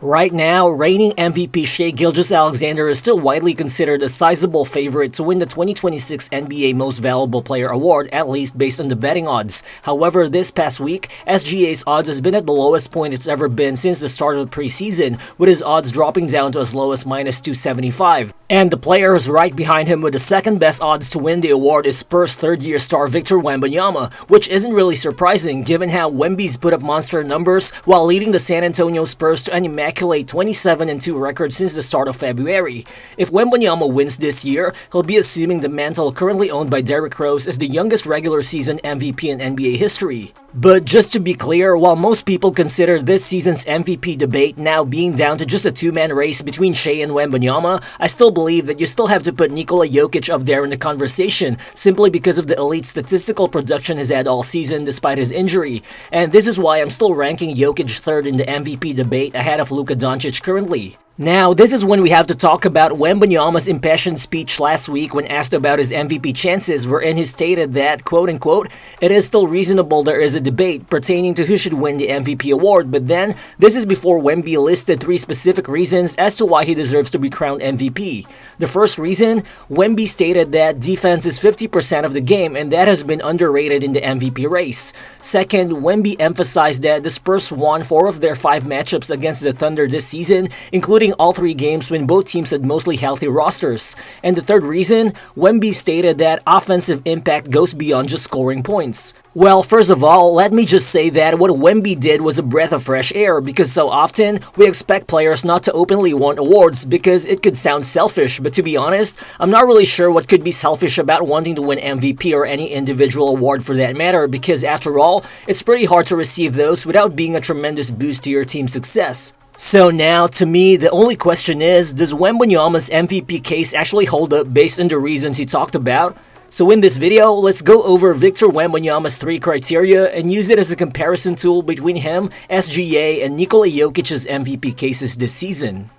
Right now, reigning MVP Shai Gilgeous-Alexander is still widely considered a sizable favorite to win the 2026 NBA Most Valuable Player award, at least based on the betting odds. However, this past week, SGA's odds has been at the lowest point it's ever been since the start of the preseason, with his odds dropping down to as low as -275. And the player who's right behind him with the second best odds to win the award is Spurs third-year star Victor Wembanyama, which isn't really surprising given how Wemby's put up monster numbers while leading the San Antonio Spurs to an immaculate 27-2 record since the start of February. If Wembanyama wins this year, he'll be assuming the mantle currently owned by Derrick Rose as the youngest regular season MVP in NBA history. But just to be clear, while most people consider this season's MVP debate now being down to just a two-man race between Shai and Wembanyama, I still believe that you still have to put Nikola Jokic up there in the conversation simply because of the elite statistical production he's had all season despite his injury. And this is why I'm still ranking Jokic third in the MVP debate ahead of Luka Doncic currently. Now, this is when we have to talk about Wembanyama's impassioned speech last week when asked about his MVP chances, wherein he stated that, quote-unquote, "It is still reasonable there is a debate pertaining to who should win the MVP award," but then, this is before Wemby listed three specific reasons as to why he deserves to be crowned MVP. The first reason, Wemby stated that defense is 50% of the game and that has been underrated in the MVP race. Second, Wemby emphasized that the Spurs won 4 of their 5 matchups against the Thunder this season, including all 3 games when both teams had mostly healthy rosters. And the third reason, Wemby stated that offensive impact goes beyond just scoring points. Well, first of all, let me just say that what Wemby did was a breath of fresh air because so often we expect players not to openly want awards because it could sound selfish, but to be honest, I'm not really sure what could be selfish about wanting to win MVP or any individual award for that matter because after all, it's pretty hard to receive those without being a tremendous boost to your team's success. So now, to me, the only question is, does Wembanyama's MVP case actually hold up based on the reasons he talked about? So in this video, let's go over Victor Wembanyama's 3 criteria and use it as a comparison tool between him, SGA, and Nikola Jokic's MVP cases this season.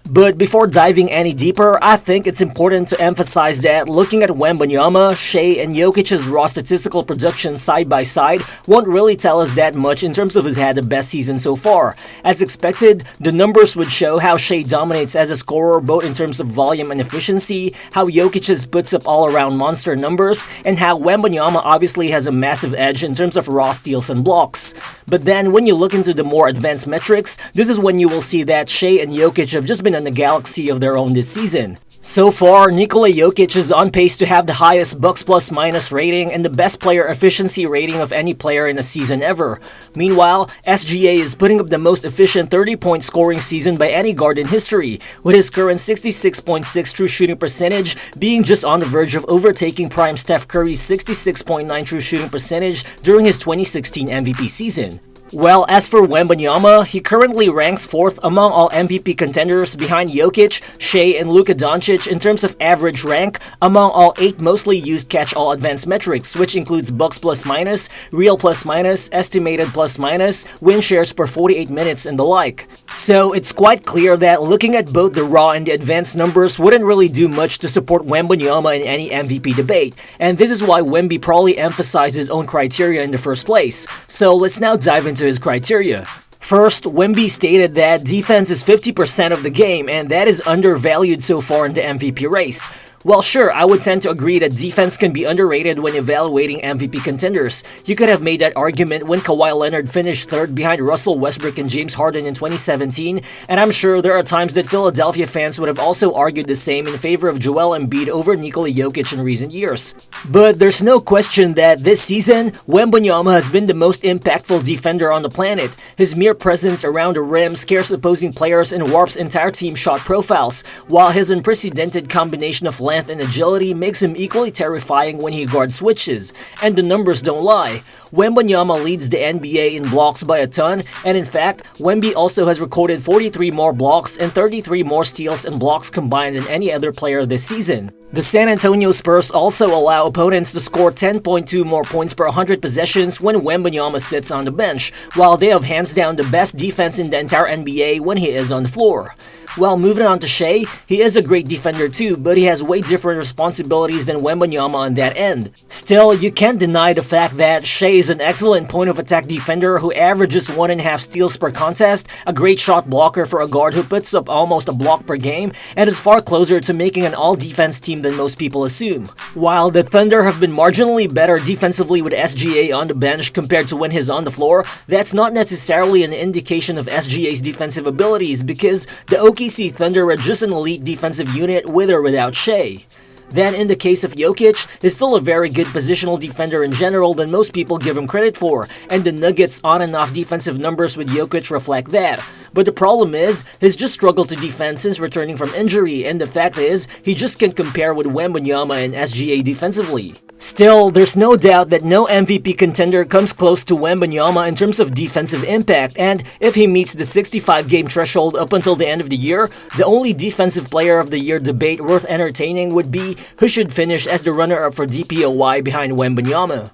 But before diving any deeper, I think it's important to emphasize that looking at Wembanyama, Shai, and Jokic's raw statistical production side by side won't really tell us that much in terms of who's had the best season so far. As expected, the numbers would show how Shai dominates as a scorer both in terms of volume and efficiency, how Jokic puts up all-around monster numbers, and how Wembanyama obviously has a massive edge in terms of raw steals and blocks. But then when you look into the more advanced metrics, this is when you will see that Shai and Jokic have just been in a galaxy of their own this season. So far, Nikola Jokic is on pace to have the highest Bucks plus minus rating and the best player efficiency rating of any player in a season ever. Meanwhile, SGA is putting up the most efficient 30-point scoring season by any guard in history, with his current 66.6 true shooting percentage being just on the verge of overtaking prime Steph Curry's 66.9 true shooting percentage during his 2016 MVP season. Well, as for Wembanyama, he currently ranks 4th among all MVP contenders behind Jokic, Shai, and Luka Doncic in terms of average rank among all 8 mostly used catch-all advanced metrics, which includes Bucks plus minus, real plus minus, estimated plus minus, win shares per 48 minutes, and the like. So it's quite clear that looking at both the raw and the advanced numbers wouldn't really do much to support Wembanyama in any MVP debate, and this is why Wemby probably emphasized his own criteria in the first place. So let's now dive into his criteria. First, Wemby stated that defense is 50% of the game and that is undervalued so far in the MVP race. Well, sure, I would tend to agree that defense can be underrated when evaluating MVP contenders. You could have made that argument when Kawhi Leonard finished 3rd behind Russell Westbrook and James Harden in 2017, and I'm sure there are times that Philadelphia fans would have also argued the same in favor of Joel Embiid over Nikola Jokic in recent years. But there's no question that this season, Wembanyama has been the most impactful defender on the planet. His mere presence around the rim scares opposing players and warps entire team shot profiles, while his unprecedented combination of length and agility makes him equally terrifying when he guard switches. And the numbers don't lie. Wembanyama leads the NBA in blocks by a ton, and in fact, Wemby also has recorded 43 more blocks and 33 more steals and blocks combined than any other player this season. The San Antonio Spurs also allow opponents to score 10.2 more points per 100 possessions when Wembanyama sits on the bench, while they have hands down the best defense in the entire NBA when he is on the floor. Well, moving on to Shai, he is a great defender too, but he has way different responsibilities than Wembanyama on that end. Still, you can't deny the fact that Shai is an excellent point of attack defender who averages 1.5 steals per contest, a great shot blocker for a guard who puts up almost a block per game, and is far closer to making an all-defense team than most people assume. While the Thunder have been marginally better defensively with SGA on the bench compared to when he's on the floor, that's not necessarily an indication of SGA's defensive abilities because the OKC Thunder are just an elite defensive unit with or without Shai. Then in the case of Jokic, he's still a very good positional defender in general than most people give him credit for, and the Nuggets' on and off defensive numbers with Jokic reflect that. But the problem is, he's just struggled to defend since returning from injury, and the fact is, he just can't compare with Wembanyama and SGA defensively. Still, there's no doubt that no MVP contender comes close to Wembanyama in terms of defensive impact, and if he meets the 65-game threshold up until the end of the year, the only Defensive Player of the Year debate worth entertaining would be who should finish as the runner-up for DPOY behind Wembanyama.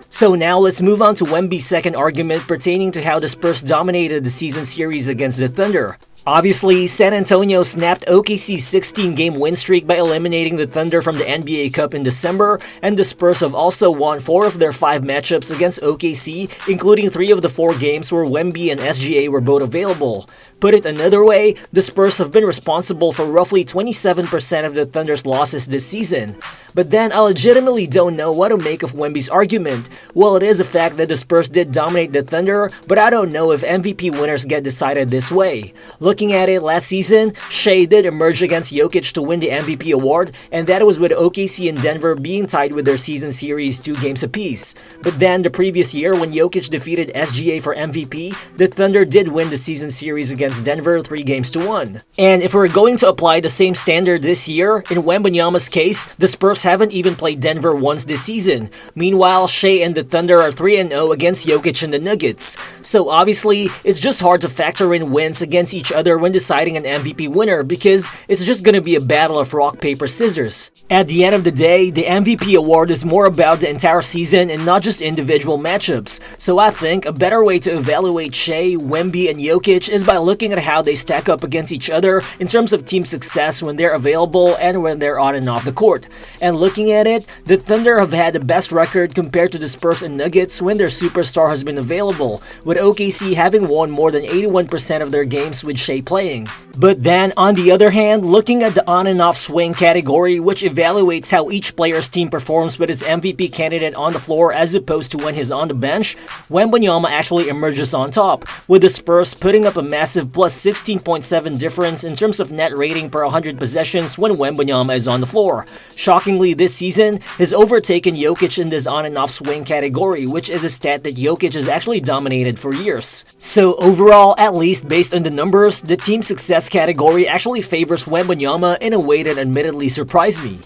So now let's move on to Wemby's second argument pertaining to how the Spurs dominated the season series against the Thunder. Obviously, San Antonio snapped OKC's 16-game win streak by eliminating the Thunder from the NBA Cup in December, and the Spurs have also won 4 of their 5 matchups against OKC, including 3 of the 4 games where Wemby and SGA were both available. Put it another way, the Spurs have been responsible for roughly 27% of the Thunder's losses this season. But then I legitimately don't know what to make of Wemby's argument. Well, it is a fact that the Spurs did dominate the Thunder, but I don't know if MVP winners get decided this way. Looking at it last season, Shai did emerge against Jokic to win the MVP award, and that was with OKC and Denver being tied with their season series 2 games apiece. But then the previous year when Jokic defeated SGA for MVP, the Thunder did win the season series against Denver 3-1. And if we're going to apply the same standard this year, in Wembanyama's case, the Spurs haven't even played Denver once this season. Meanwhile, Shai and the Thunder are 3-0 against Jokic and the Nuggets. So obviously, it's just hard to factor in wins against each other when deciding an MVP winner because it's just gonna be a battle of rock, paper, scissors. At the end of the day, the MVP award is more about the entire season and not just individual matchups. So I think a better way to evaluate Shai, Wemby, and Jokic is by looking at how they stack up against each other in terms of team success when they're available and when they're on and off the court. And looking at it, the Thunder have had the best record compared to the Spurs and Nuggets when their superstar has been available, with OKC having won more than 81% of their games with Shai playing. But then, on the other hand, looking at the on and off swing category, which evaluates how each player's team performs with its MVP candidate on the floor as opposed to when he's on the bench, Wembanyama actually emerges on top, with the Spurs putting up a massive plus 16.7 difference in terms of net rating per 100 possessions when Wembanyama is on the floor. Shockingly, this season, he's overtaken Jokic in this on and off swing category, which is a stat that Jokic has actually dominated for years. So overall, at least based on the numbers, the team success category actually favors Wembanyama in a way that admittedly surprised me.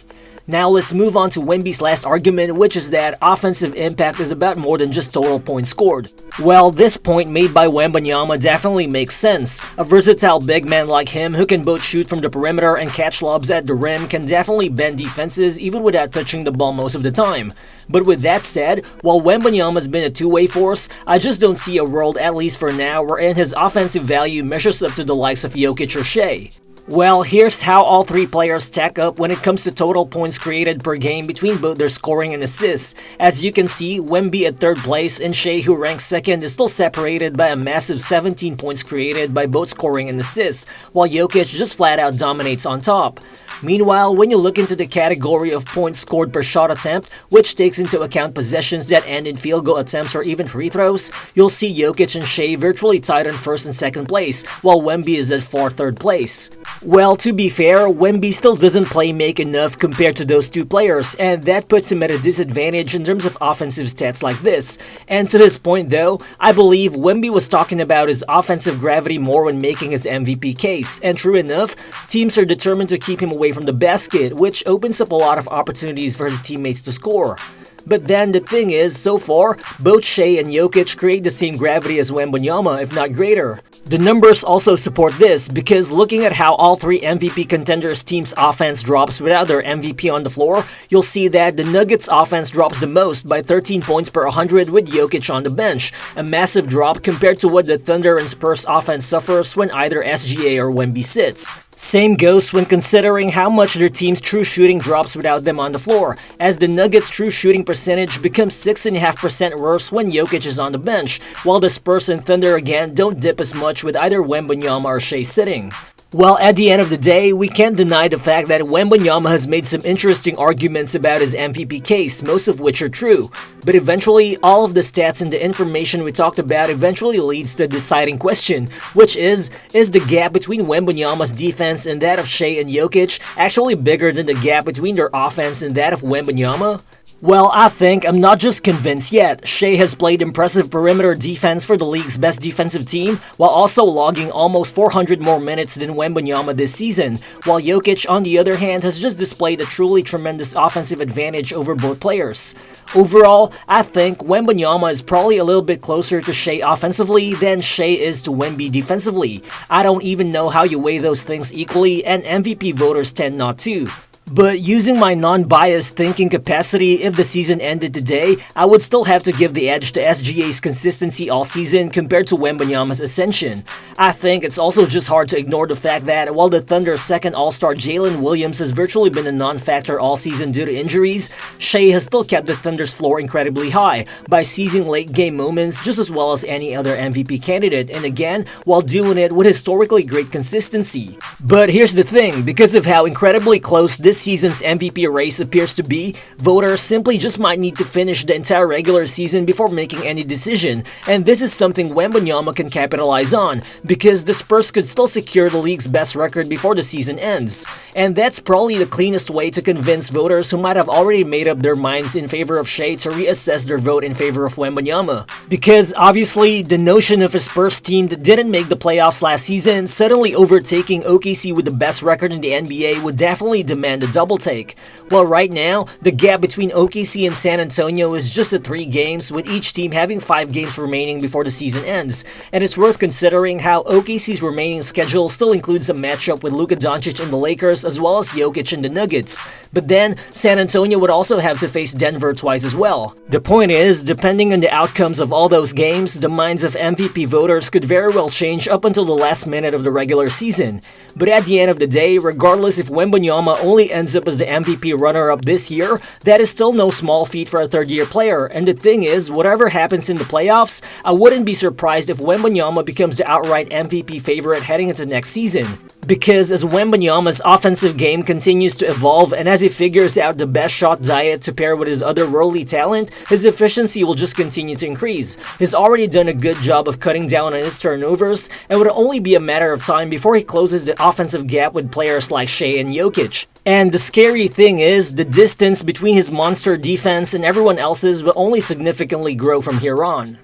Now let's move on to Wemby's last argument, which is that offensive impact is about more than just total points scored. Well, this point made by Wembanyama definitely makes sense. A versatile big man like him who can both shoot from the perimeter and catch lobs at the rim can definitely bend defenses even without touching the ball most of the time. But with that said, while Wembanyama's been a two-way force, I just don't see a world, at least for now, wherein his offensive value measures up to the likes of Jokic or Shai. Well, here's how all 3 players stack up when it comes to total points created per game between both their scoring and assists. As you can see, Wemby at 3rd place and Shai, who ranks 2nd, is still separated by a massive 17 points created by both scoring and assists, while Jokic just flat out dominates on top. Meanwhile, when you look into the category of points scored per shot attempt, which takes into account possessions that end in field goal attempts or even free throws, you'll see Jokic and Shai virtually tied on 1st and 2nd place, while Wemby is at 3rd place. Well, to be fair, Wemby still doesn't make enough compared to those 2 players, and that puts him at a disadvantage in terms of offensive stats like this. And to this point though, I believe Wemby was talking about his offensive gravity more when making his MVP case, and true enough, teams are determined to keep him away from the basket, which opens up a lot of opportunities for his teammates to score. But then the thing is, so far, both Shai and Jokic create the same gravity as Wembanyama, if not greater. The numbers also support this because looking at how all three MVP contenders' teams' offense drops without their MVP on the floor, you'll see that the Nuggets' offense drops the most by 13 points per 100 with Jokic on the bench, a massive drop compared to what the Thunder and Spurs' offense suffers when either SGA or Wemby sits. Same goes when considering how much their team's true shooting drops without them on the floor, as the Nuggets' true shooting percentage becomes 6.5% worse when Jokic is on the bench, while the Spurs and Thunder again don't dip as much with either Wembanyama or Shai sitting. Well, at the end of the day, we can't deny the fact that Wembanyama has made some interesting arguments about his MVP case, most of which are true. But eventually, all of the stats and the information we talked about eventually leads to the deciding question, which is the gap between Wembanyama's defense and that of Shai and Jokic actually bigger than the gap between their offense and that of Wembanyama? Well, I'm not just convinced yet. Shai has played impressive perimeter defense for the league's best defensive team, while also logging almost 400 more minutes than Wembanyama this season, while Jokic, on the other hand, has just displayed a truly tremendous offensive advantage over both players. Overall, I think Wembanyama is probably a little bit closer to Shai offensively than Shai is to Wemby defensively. I don't even know how you weigh those things equally, and MVP voters tend not to. But using my non-biased thinking capacity, if the season ended today, I would still have to give the edge to SGA's consistency all season compared to Wembanyama's ascension. I think it's also just hard to ignore the fact that while the Thunder's second All-Star Jalen Williams has virtually been a non-factor all season due to injuries, Shai has still kept the Thunder's floor incredibly high by seizing late-game moments just as well as any other MVP candidate, and again, while doing it with historically great consistency. But here's the thing, because of how incredibly close this season's MVP race appears to be, voters simply just might need to finish the entire regular season before making any decision, and this is something Wembanyama can capitalize on, because the Spurs could still secure the league's best record before the season ends. And that's probably the cleanest way to convince voters who might have already made up their minds in favor of Shai to reassess their vote in favor of Wembanyama. Because obviously, the notion of a Spurs team that didn't make the playoffs last season suddenly overtaking OKC with the best record in the NBA would definitely demand a double take. Well, right now, the gap between OKC and San Antonio is just at 3 games, with each team having 5 games remaining before the season ends. And it's worth considering how OKC's remaining schedule still includes a matchup with Luka Doncic and the Lakers as well as Jokic and the Nuggets. But then, San Antonio would also have to face Denver twice as well. The point is, depending on the outcomes of all those games, the minds of MVP voters could very well change up until the last minute of the regular season. But at the end of the day, regardless if Wembanyama only ends up as the MVP runner-up this year, that is still no small feat for a third-year player. And the thing is, whatever happens in the playoffs, I wouldn't be surprised if Wembanyama becomes the outright MVP favorite heading into next season. Because as Wembanyama's offensive game continues to evolve and as he figures out the best shot diet to pair with his otherworldly talent, his efficiency will just continue to increase. He's already done a good job of cutting down on his turnovers, and it would only be a matter of time before he closes the offensive gap with players like Shai and Jokic. And the scary thing is, the distance between his monster defense and everyone else's will only significantly grow from here on.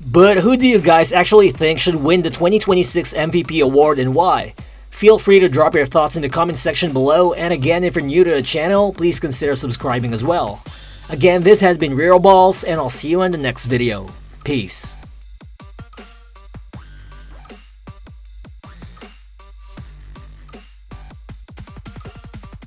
But who do you guys actually think should win the 2026 MVP award and why? Feel free to drop your thoughts in the comment section below, and again, if you're new to the channel, please consider subscribing as well. Again, this has been Real Balls, and I'll see you in the next video. Peace.